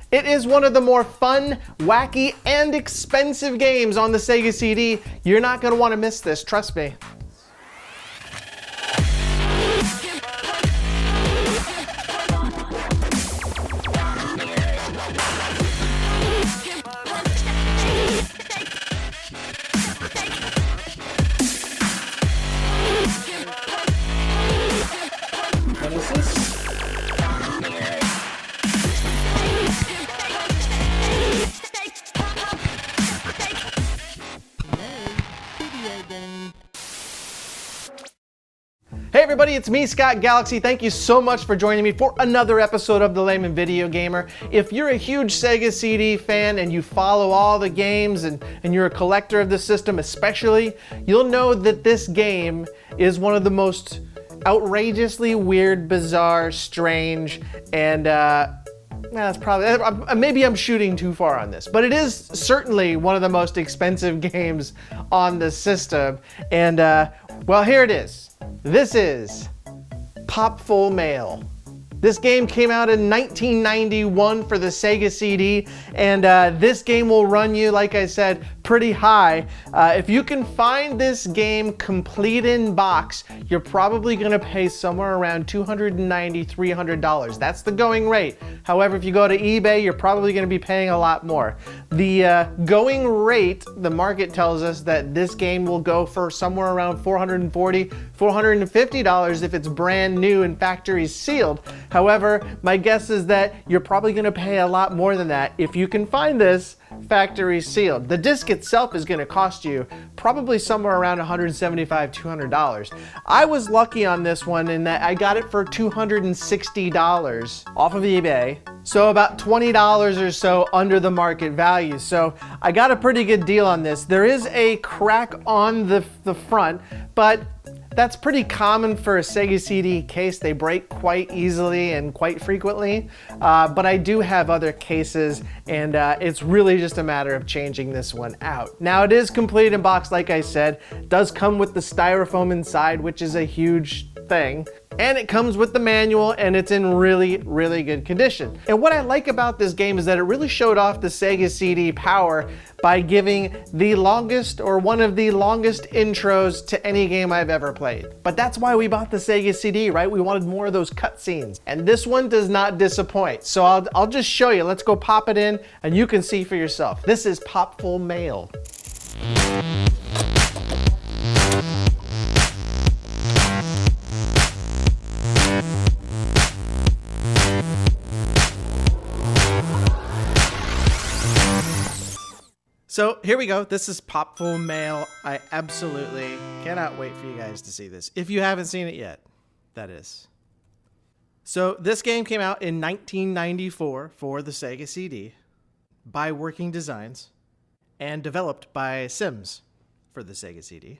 It is one of the more fun, wacky, and expensive games on the Sega CD. You're not going to want to miss this, trust me. What is this? Hey everybody, it's me, Scott Galaxy. Thank you so much for joining me for another episode of The Layman Video Gamer. If you're a huge Sega CD fan and you follow all the games and you're a collector of the system especially, you'll know that this game is one of the most outrageously weird, bizarre, strange, and that's probably, maybe I'm shooting too far on this, but it is certainly one of the most expensive games on the system. And well, here it is. This is Popful Mail. This game came out in 1991 for the Sega CD, and this game will run you, like I said, pretty high. If you can find this game complete in box, you're probably going to pay somewhere around $290, $300. That's the going rate. However, if you go to eBay, you're probably going to be paying a lot more. The going rate, the market tells us that this game will go for somewhere around $440, $450 if it's brand new and factory sealed. However, my guess is that you're probably going to pay a lot more than that if you can find this factory sealed. The disc itself is going to cost you probably somewhere around $175, $200. I was lucky on this one in that I got it for $260 off of eBay, so about $20 or so under the market value. So I got a pretty good deal on this. There is a crack on the front, but that's pretty common for a Sega CD case. They break quite easily and quite frequently, but I do have other cases, and it's really just a matter of changing this one out. Now, it is complete in box, like I said. It does come with the styrofoam inside, which is a huge thing. And it comes with the manual, and it's in really, really good condition. And what I like about this game is that it really showed off the Sega CD power by giving the longest, or one of the longest intros to any game I've ever played. But that's why we bought the Sega CD, right? We wanted more of those cutscenes. And this one does not disappoint. So I'll just show you. Let's go pop it in, and you can see for yourself. This is Popful Mail. So here we go. This is Popful Mail. I absolutely cannot wait for you guys to see this. If you haven't seen it yet, that is. So this game came out in 1994 for the Sega CD by Working Designs and developed by Sims for the Sega CD.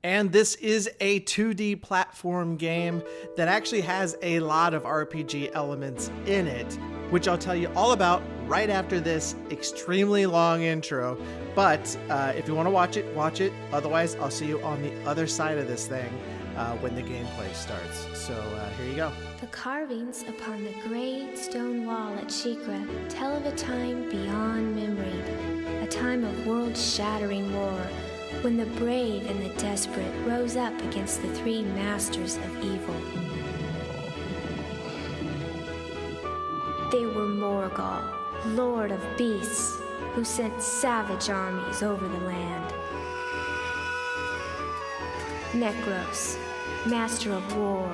And this is a 2D platform game that actually has a lot of RPG elements in it, which I'll tell you all about right after this extremely long intro. But if you want to watch it, watch it. Otherwise, I'll see you on the other side of this thing when the gameplay starts. So here you go. The carvings upon the great stone wall at Shikra tell of a time beyond memory, a time of world-shattering war, when the brave and the desperate rose up against the three masters of evil. They were Morgul, Lord of Beasts, who sent savage armies over the land. Nekros, Master of War,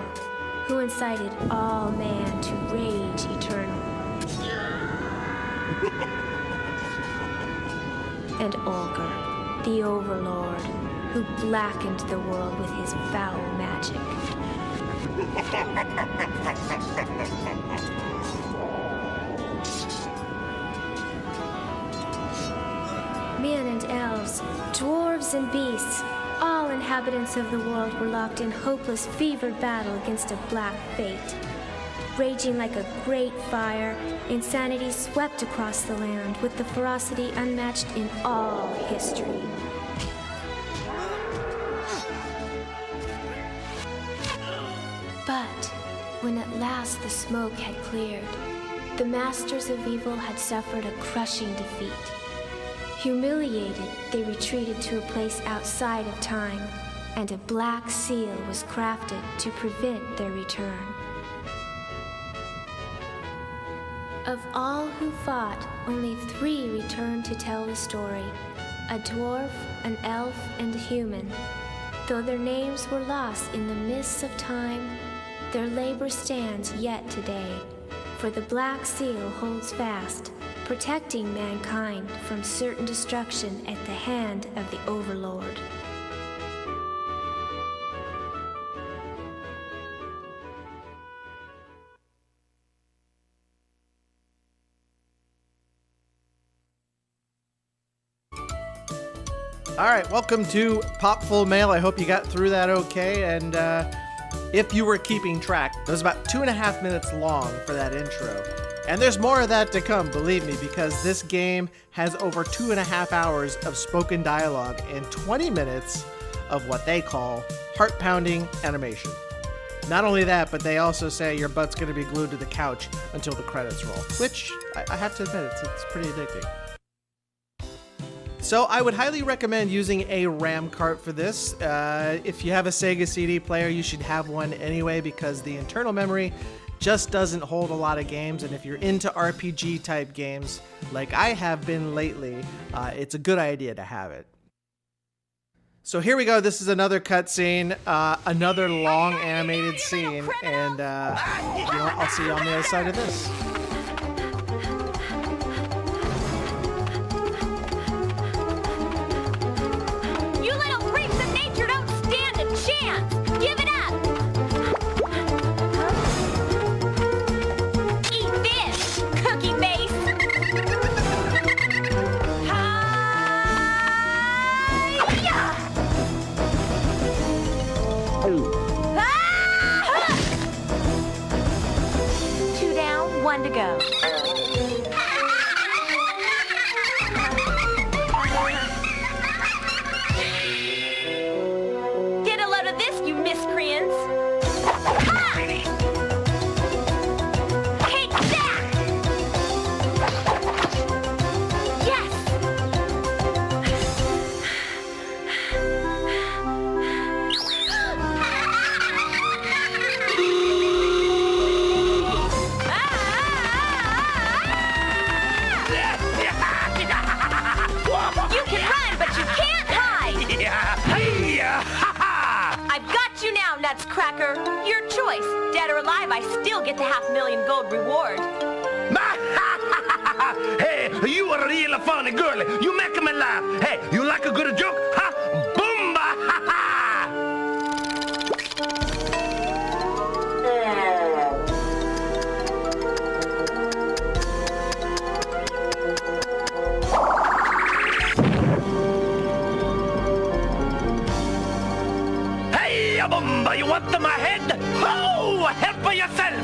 who incited all man to rage eternal. And Olger, the Overlord, who blackened the world with his foul magic. Men and elves, dwarves and beasts, all inhabitants of the world were locked in hopeless, fevered battle against a black fate. Raging like a great fire, insanity swept across the land with the ferocity unmatched in all history. But when at last the smoke had cleared, The masters of evil had suffered a crushing defeat. Humiliated, they retreated to a place outside of time, and a black seal was crafted to prevent their return. Of all who fought, only 3 returned to tell the story: a dwarf, an elf, and a human. Though their names were lost in the mists of time, their labor stands yet today, for the Black Seal holds fast, protecting mankind from certain destruction at the hand of the Overlord. All right, welcome to Popful Mail. I hope you got through that okay. And if you were keeping track, it was about 2.5 minutes long for that intro. And there's more of that to come, believe me, because this game has over 2.5 hours of spoken dialogue and 20 minutes of what they call heart-pounding animation. Not only that, but they also say your butt's going to be glued to the couch until the credits roll, which I have to admit, it's pretty addicting. So I would highly recommend using a RAM cart for this. If you have a Sega CD player, you should have one anyway, because the internal memory just doesn't hold a lot of games, and if you're into RPG type games like I have been lately, it's a good idea to have it. So here we go. This is another cutscene, another long animated scene, and you know what? I'll see you on the other side of this. Give it up! Eat this, cookie face! Hi-ya! Ah! 2 down, 1 to go. Miscreants! Ha! Take that! Yes! You can run, but you can't hide! I've got you now, Nutscracker. Your choice. Dead or alive, I still get the $500,000 gold reward. Hey, you are a real funny girl. You make me laugh. Hey, you like a good joke? Ha! Boomba! Ha ha! Bomba, you want my head? Oh, help yourself!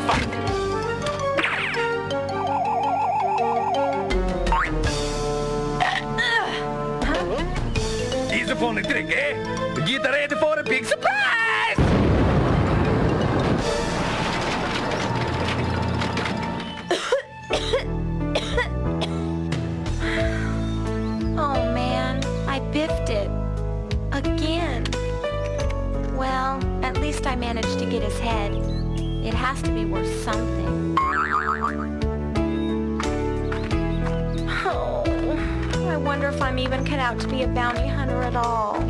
Easy funny trick, eh? Get ready for a big surprise! Oh man, I biffed it. Again. Well, at least I managed to get his head. It has to be worth something. Oh, I wonder if I'm even cut out to be a bounty hunter at all.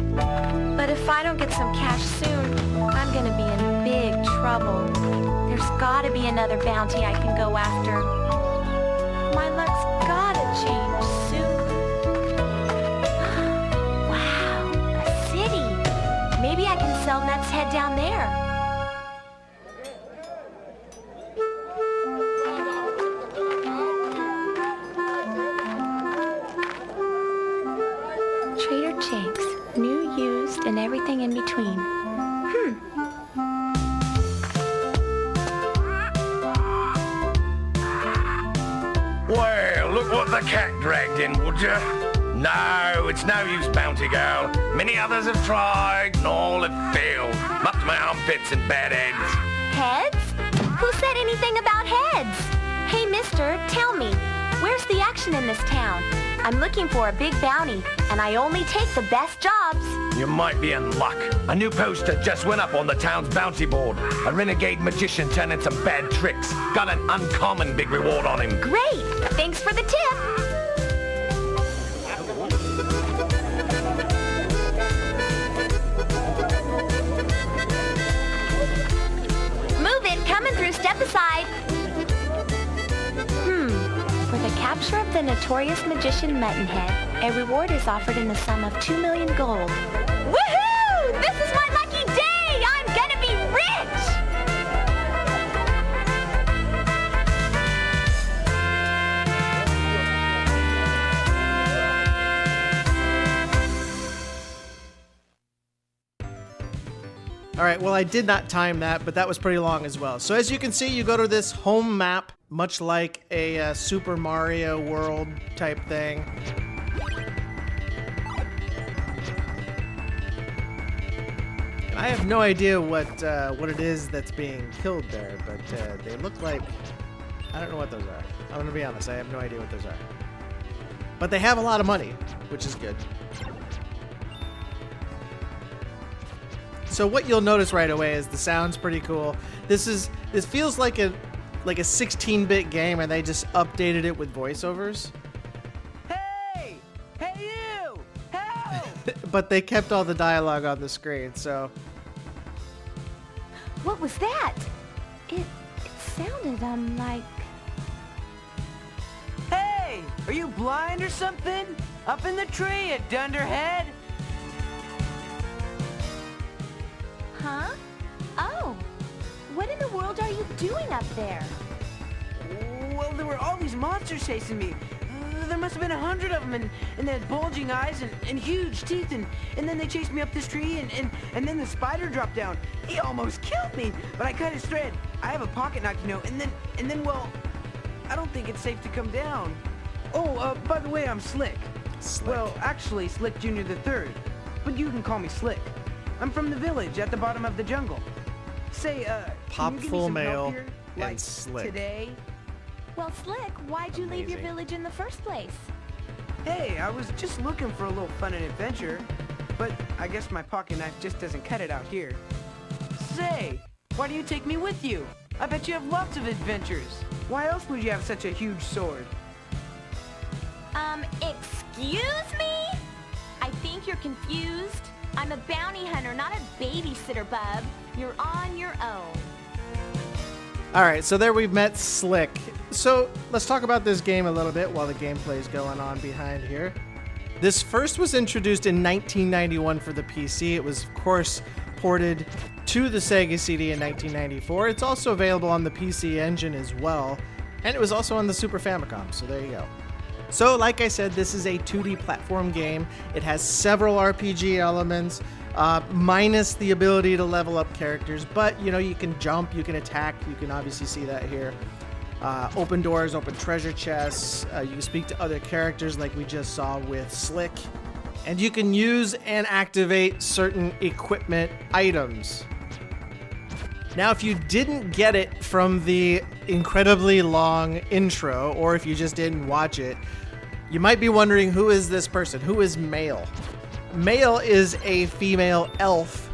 But if I don't get some cash soon, I'm gonna be in big trouble. There's gotta be another bounty I can go after. My luck's gotta change soon. Wow, a city. Maybe I can sell Nuts' head down there. Trader Jake's, new, used, and everything in between. Well, look what the cat dragged in, would you? No, it's no use, Bounty Girl. Many others have tried, and all have failed. Up to my armpits and bad heads. Heads? Who said anything about heads? Hey, mister, tell me, where's the action in this town? I'm looking for a big bounty, and I only take the best jobs. You might be in luck. A new poster just went up on the town's bounty board. A renegade magician turning some bad tricks. Got an uncommon big reward on him. Great! Thanks for the tip. Move it, coming through, step aside. For the capture of the notorious magician Muttonhead, a reward is offered in the sum of 2 million gold. Woohoo! This is my lucky day! I'm gonna be rich! All right, well, I did not time that, but that was pretty long as well. So as you can see, you go to this home map, much like a Super Mario World type thing. And I have no idea what it is that's being killed there, but they look like, I don't know what those are. I'm gonna be honest, I have no idea what those are. But they have a lot of money, which is good. So what you'll notice right away is the sound's pretty cool. This feels like a 16-bit game, and they just updated it with voiceovers. Hey! Hey you! Help! But they kept all the dialogue on the screen, so. What was that? It sounded, like... Hey! Are you blind or something? Up in the tree, you dunderhead! Huh? Oh. What in the world are you doing up there? Well, there were all these monsters chasing me. There must have been 100 of them, and they had bulging eyes and huge teeth, and then they chased me up this tree, and then the spider dropped down. He almost killed me, but I cut his thread. I have a pocket knife, you know, and then, well, I don't think it's safe to come down. Oh, by the way, I'm Slick. Slick. Well, actually, Slick Jr. the Third, but you can call me Slick. I'm from the village at the bottom of the jungle. Say, can you give me Popful some Mail help here? and Like, Slick. today? Well, Slick, why'd you leave your Amazing. village in the first place? Hey, I was just looking for a little fun and adventure, but I guess my pocket knife just doesn't cut it out here. Say, why do you take me with you? I bet you have lots of adventures. Why else would you have such a huge sword? Excuse me? I think you're confused. I'm a bounty hunter, not a babysitter, bub. You're on your own. All right, so there we've met Slick. So let's talk about this game a little bit while the gameplay's going on behind here. This first was introduced in 1991 for the PC. It was, of course, ported to the Sega CD in 1994. It's also available on the PC Engine as well, and it was also on the Super Famicom, so there you go. So, like I said, this is a 2D platform game. It has several RPG elements, minus the ability to level up characters, but, you know, you can jump, you can attack, you can obviously see that here. Open doors, open treasure chests, you can speak to other characters like we just saw with Slick, and you can use and activate certain equipment items. Now, if you didn't get it from the incredibly long intro, or if you just didn't watch it, you might be wondering, who is this person? Who is Mail? Mail is a female elf,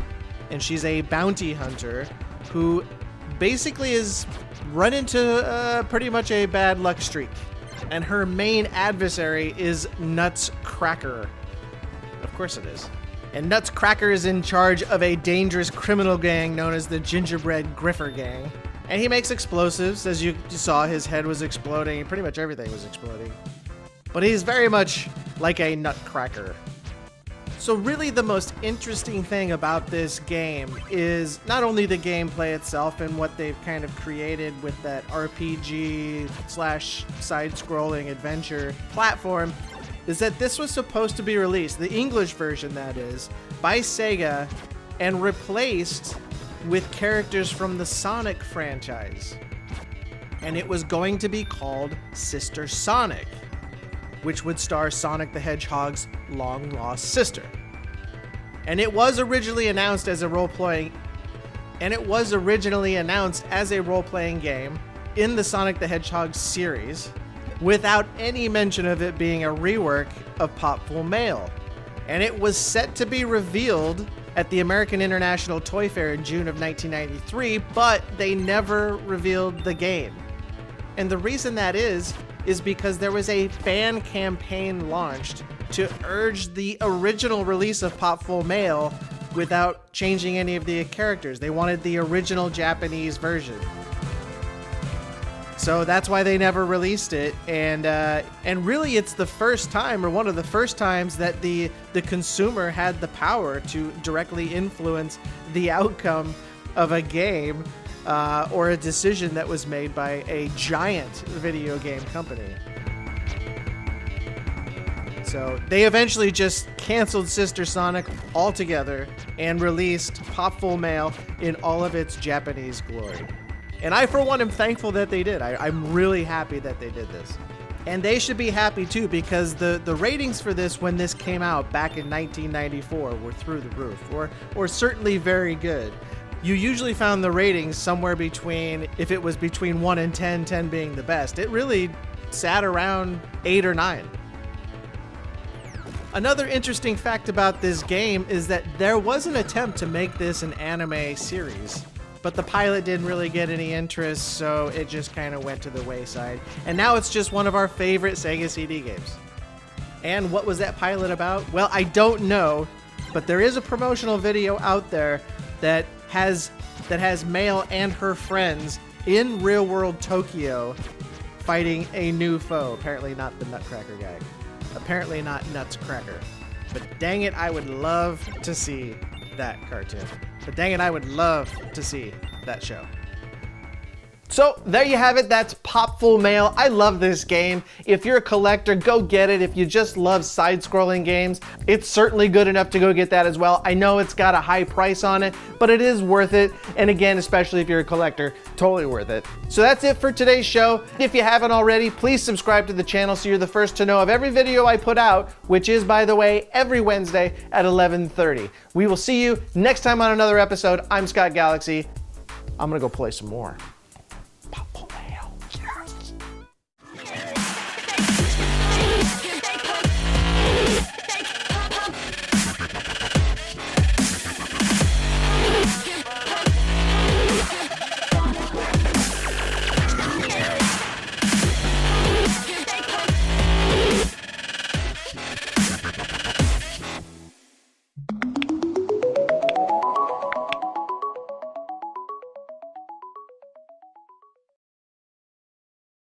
and she's a bounty hunter who basically is run into pretty much a bad luck streak. And her main adversary is Nutcracker. Of course it is. And Nutcracker is in charge of a dangerous criminal gang known as the Gingerbread Griffer Gang. And he makes explosives. As you saw, his head was exploding. Pretty much everything was exploding. But he's very much like a nutcracker. So really the most interesting thing about this game is not only the gameplay itself and what they've kind of created with that RPG / side-scrolling adventure platform, is that this was supposed to be released, the English version that is, by Sega and replaced with characters from the Sonic franchise. And it was going to be called Sister Sonic, which would star Sonic the Hedgehog's long-lost sister. And it was originally announced as a role-playing game, in the Sonic the Hedgehog series without any mention of it being a rework of Popful Mail. And it was set to be revealed at the American International Toy Fair in June of 1993, but they never revealed the game. And the reason that is because there was a fan campaign launched to urge the original release of Popful Mail without changing any of the characters. They wanted the original Japanese version. So that's why they never released it, and really it's the first time, or one of the first times, that the consumer had the power to directly influence the outcome of a game or a decision that was made by a giant video game company. So they eventually just canceled Sister Sonic altogether and released Popful Mail in all of its Japanese glory. And I, for one, am thankful that they did. I'm really happy that they did this. And they should be happy too, because the ratings for this when this came out back in 1994 were through the roof, or certainly very good. You usually found the ratings somewhere between, if it was between 1 and 10, 10 being the best, it really sat around 8 or 9. Another interesting fact about this game is that there was an attempt to make this an anime series, but the pilot didn't really get any interest, so it just kind of went to the wayside. And now it's just one of our favorite Sega CD games. And what was that pilot about? Well, I don't know, but there is a promotional video out there that has Mail and her friends in real-world Tokyo fighting a new foe. Apparently not the Nutcracker guy. Apparently not Nutscracker. But dang it, I would love to see that cartoon. But dang it, I would love to see that show. So there you have it, that's Popful Mail. I love this game. If you're a collector, go get it. If you just love side-scrolling games, it's certainly good enough to go get that as well. I know it's got a high price on it, but it is worth it. And again, especially if you're a collector, totally worth it. So that's it for today's show. If you haven't already, please subscribe to the channel so you're the first to know of every video I put out, which is, by the way, every Wednesday at 11:30. We will see you next time on another episode. I'm Scott Galaxy. I'm gonna go play some more.